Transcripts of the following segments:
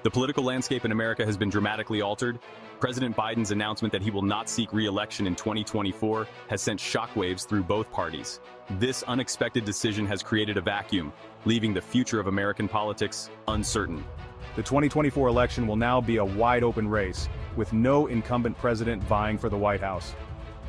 The political landscape in America has been dramatically altered. President Biden's announcement that he will not seek re-election in 2024 has sent shockwaves through both parties. This unexpected decision has created a vacuum, leaving the future of American politics uncertain. The 2024 election will now be a wide-open race, with no incumbent president vying for the White House.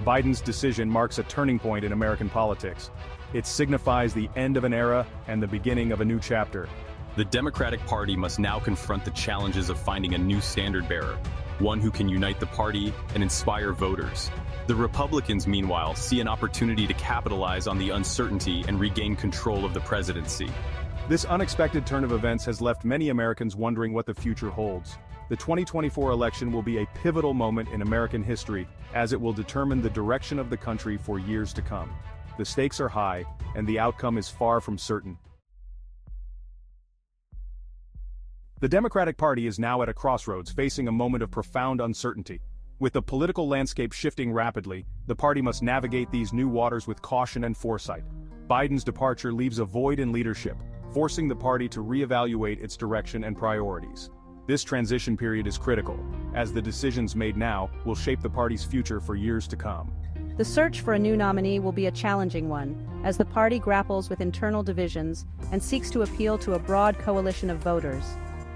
Biden's decision marks a turning point in American politics. It signifies the end of an era and the beginning of a new chapter. The Democratic Party must now confront the challenges of finding a new standard-bearer, one who can unite the party and inspire voters. The Republicans, meanwhile, see an opportunity to capitalize on the uncertainty and regain control of the presidency. This unexpected turn of events has left many Americans wondering what the future holds. The 2024 election will be a pivotal moment in American history, as it will determine the direction of the country for years to come. The stakes are high, and the outcome is far from certain. The Democratic Party is now at a crossroads, facing a moment of profound uncertainty. With the political landscape shifting rapidly, the party must navigate these new waters with caution and foresight. Biden's departure leaves a void in leadership, forcing the party to reevaluate its direction and priorities. This transition period is critical, as the decisions made now will shape the party's future for years to come. The search for a new nominee will be a challenging one, as the party grapples with internal divisions and seeks to appeal to a broad coalition of voters.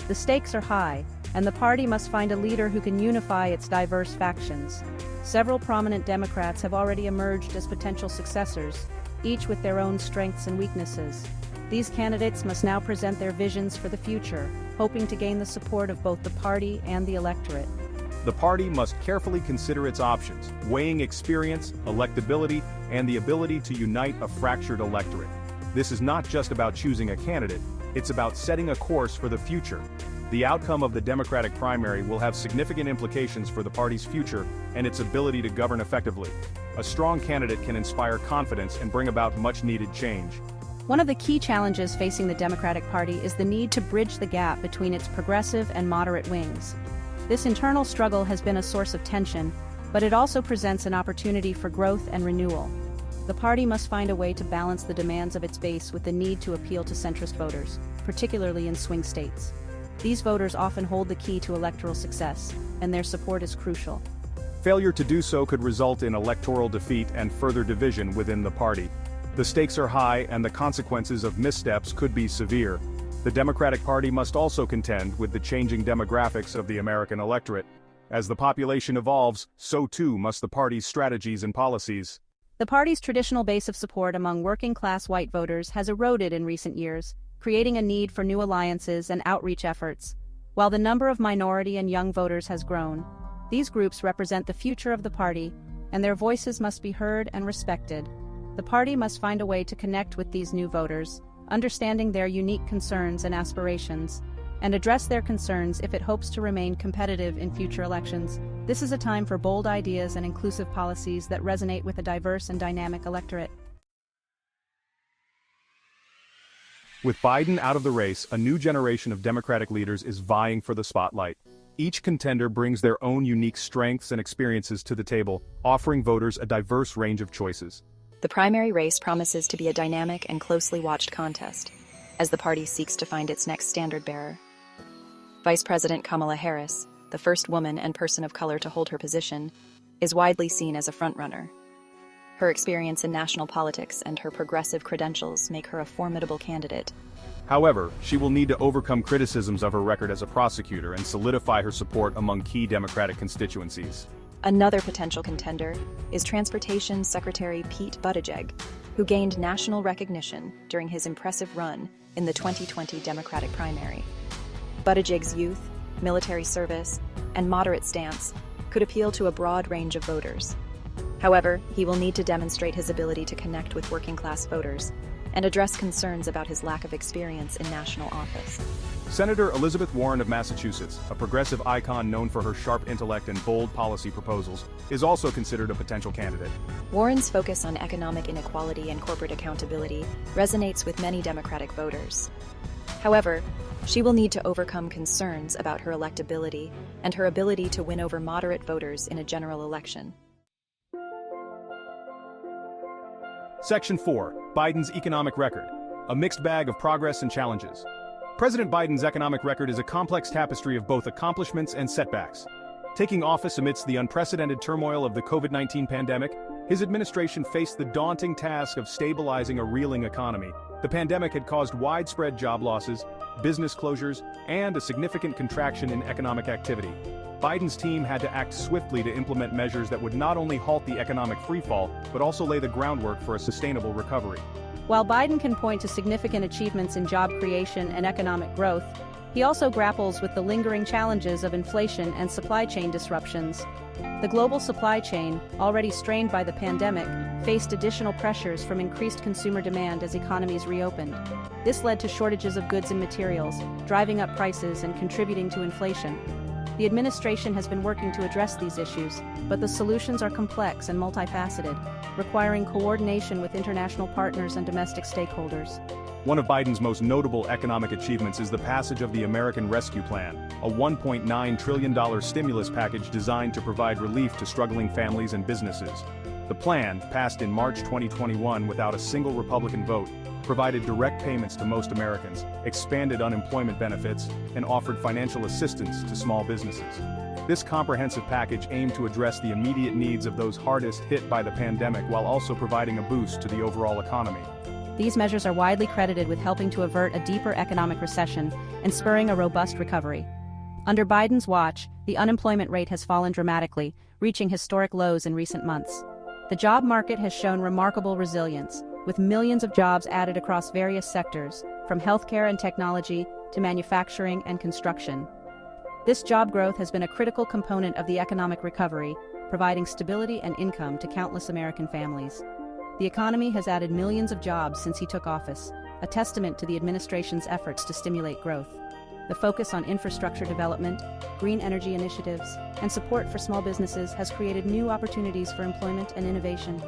The stakes are high, and the party must find a leader who can unify its diverse factions. Several prominent Democrats have already emerged as potential successors, each with their own strengths and weaknesses. These candidates must now present their visions for the future, hoping to gain the support of both the party and the electorate. The party must carefully consider its options, weighing experience, electability, and the ability to unite a fractured electorate. This is not just about choosing a candidate, it's about setting a course for the future. The outcome of the Democratic primary will have significant implications for the party's future and its ability to govern effectively. A strong candidate can inspire confidence and bring about much-needed change. One of the key challenges facing the Democratic Party is the need to bridge the gap between its progressive and moderate wings. This internal struggle has been a source of tension, but it also presents an opportunity for growth and renewal. The party must find a way to balance the demands of its base with the need to appeal to centrist voters, particularly in swing states. These voters often hold the key to electoral success, and their support is crucial. Failure to do so could result in electoral defeat and further division within the party. The stakes are high, and the consequences of missteps could be severe. The Democratic Party must also contend with the changing demographics of the American electorate. As the population evolves, so too must the party's strategies and policies. The party's traditional base of support among working-class white voters has eroded in recent years, creating a need for new alliances and outreach efforts. While the number of minority and young voters has grown, these groups represent the future of the party, and their voices must be heard and respected. The party must find a way to connect with these new voters, understanding their unique concerns and aspirations, and address their concerns if it hopes to remain competitive in future elections. This is a time for bold ideas and inclusive policies that resonate with a diverse and dynamic electorate. With Biden out of the race, a new generation of Democratic leaders is vying for the spotlight. Each contender brings their own unique strengths and experiences to the table, offering voters a diverse range of choices. The primary race promises to be a dynamic and closely watched contest, as the party seeks to find its next standard-bearer. Vice President Kamala Harris, the first woman and person of color to hold her position, is widely seen as a frontrunner. Her experience in national politics and her progressive credentials make her a formidable candidate. However, she will need to overcome criticisms of her record as a prosecutor and solidify her support among key Democratic constituencies. Another potential contender is Transportation Secretary Pete Buttigieg, who gained national recognition during his impressive run in the 2020 Democratic primary. Buttigieg's youth, military service, and moderate stance could appeal to a broad range of voters. However, he will need to demonstrate his ability to connect with working-class voters and address concerns about his lack of experience in national office. Senator Elizabeth Warren of Massachusetts, a progressive icon known for her sharp intellect and bold policy proposals, is also considered a potential candidate. Warren's focus on economic inequality and corporate accountability resonates with many Democratic voters. However, she will need to overcome concerns about her electability and her ability to win over moderate voters in a general election. Section 4. Biden's economic record. A mixed bag of progress and challenges. President Biden's economic record is a complex tapestry of both accomplishments and setbacks. Taking office amidst the unprecedented turmoil of the COVID-19 pandemic, his administration faced the daunting task of stabilizing a reeling economy. The pandemic had caused widespread job losses, business closures, and a significant contraction in economic activity. Biden's team had to act swiftly to implement measures that would not only halt the economic freefall, but also lay the groundwork for a sustainable recovery. While Biden can point to significant achievements in job creation and economic growth, he also grapples with the lingering challenges of inflation and supply chain disruptions. The global supply chain, already strained by the pandemic, faced additional pressures from increased consumer demand as economies reopened. This led to shortages of goods and materials, driving up prices and contributing to inflation. The administration has been working to address these issues, but the solutions are complex and multifaceted, requiring coordination with international partners and domestic stakeholders. One of Biden's most notable economic achievements is the passage of the American Rescue Plan, a $1.9 trillion stimulus package designed to provide relief to struggling families and businesses. The plan, passed in March 2021 without a single Republican vote, provided direct payments to most Americans, expanded unemployment benefits, and offered financial assistance to small businesses. This comprehensive package aimed to address the immediate needs of those hardest hit by the pandemic while also providing a boost to the overall economy. These measures are widely credited with helping to avert a deeper economic recession and spurring a robust recovery. Under Biden's watch, the unemployment rate has fallen dramatically, reaching historic lows in recent months. The job market has shown remarkable resilience, with millions of jobs added across various sectors, from healthcare and technology to manufacturing and construction. This job growth has been a critical component of the economic recovery, providing stability and income to countless American families. The economy has added millions of jobs since he took office, a testament to the administration's efforts to stimulate growth. The focus on infrastructure development, green energy initiatives, and support for small businesses has created new opportunities for employment and innovation.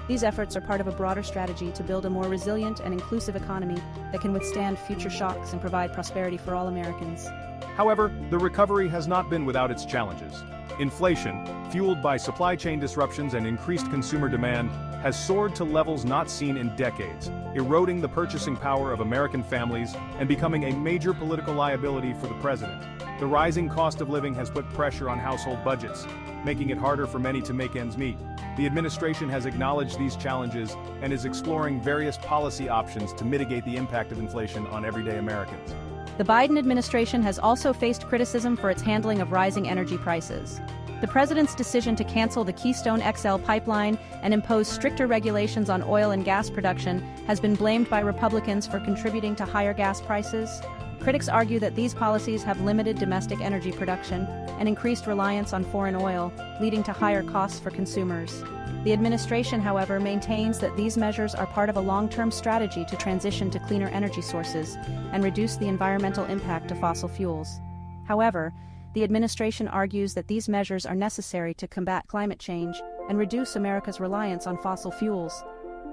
These efforts are part of a broader strategy to build a more resilient and inclusive economy that can withstand future shocks and provide prosperity for all Americans. However, the recovery has not been without its challenges. Inflation, fueled by supply chain disruptions and increased consumer demand, has soared to levels not seen in decades, eroding the purchasing power of American families and becoming a major political liability for the president. The rising cost of living has put pressure on household budgets, making it harder for many to make ends meet. The administration has acknowledged these challenges and is exploring various policy options to mitigate the impact of inflation on everyday Americans. The Biden administration has also faced criticism for its handling of rising energy prices. The president's decision to cancel the Keystone XL pipeline and impose stricter regulations on oil and gas production has been blamed by Republicans for contributing to higher gas prices. Critics argue that these policies have limited domestic energy production and increased reliance on foreign oil, leading to higher costs for consumers. The administration, however, maintains that these measures are part of a long-term strategy to transition to cleaner energy sources and reduce the environmental impact of fossil fuels. However, the administration argues that these measures are necessary to combat climate change and reduce America's reliance on fossil fuels.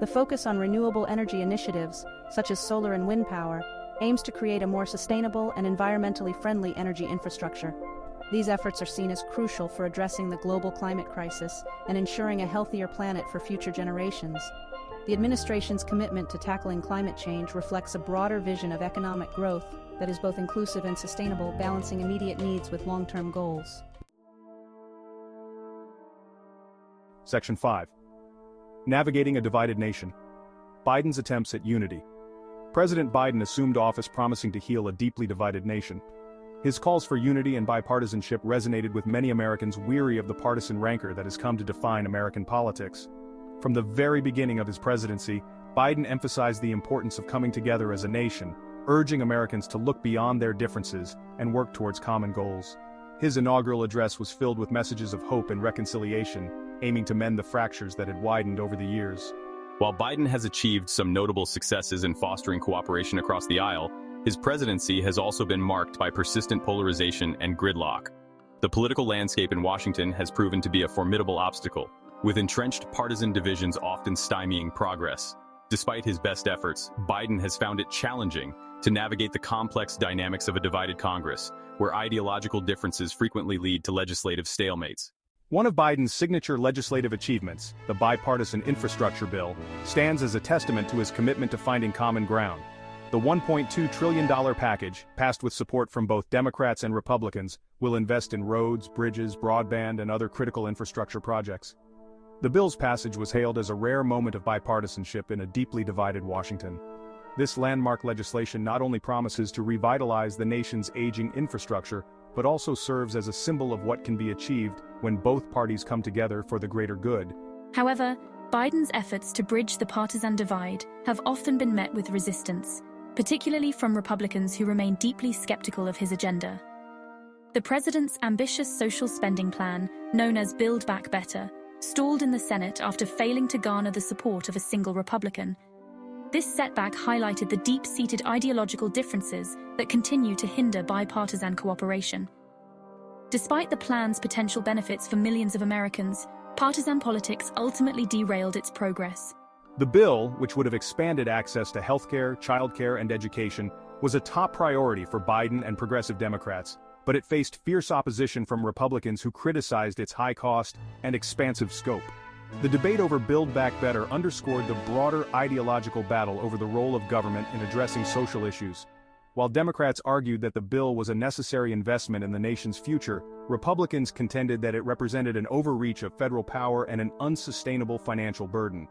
The focus on renewable energy initiatives, such as solar and wind power, aims to create a more sustainable and environmentally friendly energy infrastructure. These efforts are seen as crucial for addressing the global climate crisis and ensuring a healthier planet for future generations. The administration's commitment to tackling climate change reflects a broader vision of economic growth that is both inclusive and sustainable, balancing immediate needs with long-term goals. Section 5. Navigating a divided nation. Biden's attempts at unity. President Biden assumed office promising to heal a deeply divided nation. His calls for unity and bipartisanship resonated with many Americans weary of the partisan rancor that has come to define American politics. From the very beginning of his presidency, Biden emphasized the importance of coming together as a nation, urging Americans to look beyond their differences and work towards common goals. His inaugural address was filled with messages of hope and reconciliation, aiming to mend the fractures that had widened over the years. While Biden has achieved some notable successes in fostering cooperation across the aisle, his presidency has also been marked by persistent polarization and gridlock. The political landscape in Washington has proven to be a formidable obstacle, with entrenched partisan divisions often stymieing progress. Despite his best efforts, Biden has found it challenging to navigate the complex dynamics of a divided Congress, where ideological differences frequently lead to legislative stalemates. One of Biden's signature legislative achievements, the bipartisan infrastructure bill, stands as a testament to his commitment to finding common ground. The $1.2 trillion package, passed with support from both Democrats and Republicans, will invest in roads, bridges, broadband, and other critical infrastructure projects. The bill's passage was hailed as a rare moment of bipartisanship in a deeply divided Washington. This landmark legislation not only promises to revitalize the nation's aging infrastructure, but also serves as a symbol of what can be achieved when both parties come together for the greater good. However, Biden's efforts to bridge the partisan divide have often been met with resistance, particularly from Republicans who remain deeply skeptical of his agenda. The president's ambitious social spending plan, known as Build Back Better, stalled in the Senate after failing to garner the support of a single Republican. This setback highlighted the deep-seated ideological differences that continue to hinder bipartisan cooperation. Despite the plan's potential benefits for millions of Americans, partisan politics ultimately derailed its progress. The bill, which would have expanded access to healthcare, childcare, and education, was a top priority for Biden and progressive Democrats, but it faced fierce opposition from Republicans who criticized its high cost and expansive scope. The debate over Build Back Better underscored the broader ideological battle over the role of government in addressing social issues. While Democrats argued that the bill was a necessary investment in the nation's future, Republicans contended that it represented an overreach of federal power and an unsustainable financial burden.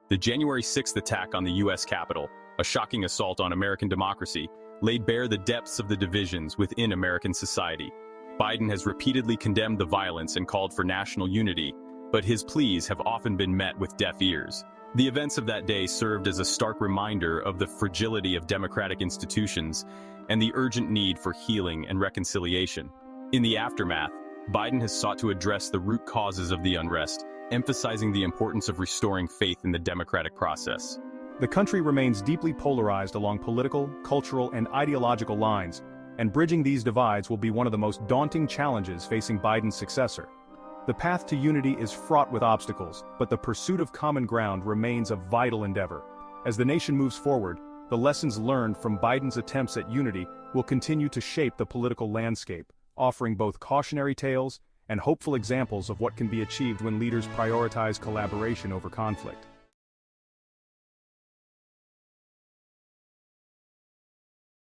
The January 6th attack on the U.S. Capitol, a shocking assault on American democracy, laid bare the depths of the divisions within American society. Biden has repeatedly condemned the violence and called for national unity, but his pleas have often been met with deaf ears. The events of that day served as a stark reminder of the fragility of democratic institutions and the urgent need for healing and reconciliation. In the aftermath, Biden has sought to address the root causes of the unrest, emphasizing the importance of restoring faith in the democratic process. The country remains deeply polarized along political, cultural, and ideological lines, and bridging these divides will be one of the most daunting challenges facing Biden's successor. The path to unity is fraught with obstacles, but the pursuit of common ground remains a vital endeavor. As the nation moves forward, the lessons learned from Biden's attempts at unity will continue to shape the political landscape, offering both cautionary tales and hopeful examples of what can be achieved when leaders prioritize collaboration over conflict.